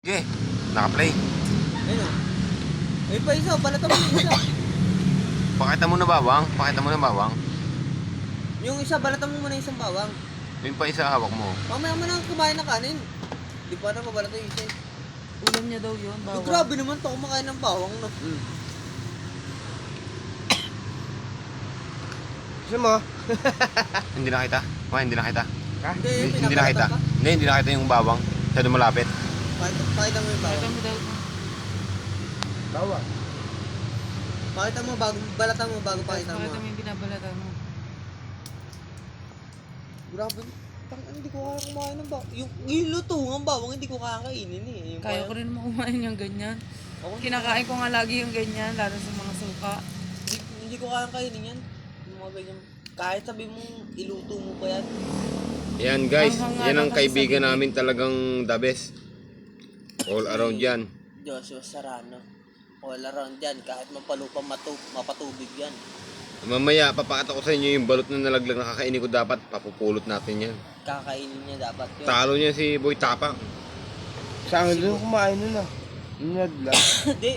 Sige, naka-play. Ayun o. Ayun pa isa, balatan mo yung isa. Pakita mo na bawang. Pakita mo na bawang. Yung isa, balatan mo muna yung isang bawang. Yung pa isa hawak mo. Mamaya mo nang kumain ng kanin. Di pa na mabalatan yung isa eh. Ulam niya daw yun, Eh, bawang. grabe naman to kumakain ng bawang no. Gusto mo? Hindi nakita? Hindi nakita. Hindi, Hindi nakita. pa. Hindi nakita yung bawang. Masyado malapit. Pakita mo yung Ito bawang. mo daw. Bawang. Pakita mo bago, balatan mo bago pakita mo. Pakita mo yung binabalatan mo. Grabe. Hindi ko kaya kumain ng bawang. Yung lutungang bawang hindi ko kaya kainin eh. Yung Kaya ko rin kumain yung ganyan. Kinakain ko nga lagi yung ganyan, lalo sa mga suka. Hindi ko kaya kainin yan. Yung mga ganyan. Kahit sabi mo iluto mo pa yan. Yan guys, Ang yan ang kasi kaibigan sabihin. namin talagang the best. All around yan. Joshua Sarano. All around yan. Kahit mapalupa mapatubig yan. Mamaya, papakita ko sa inyo yung balot na nalaglag na kakainin ko dapat. Papupulot natin yan. Kakainin niya dapat yun. Talo niya si Boy Tapang. Sa akin doon kumain nun ah. Yung nagla. Hindi.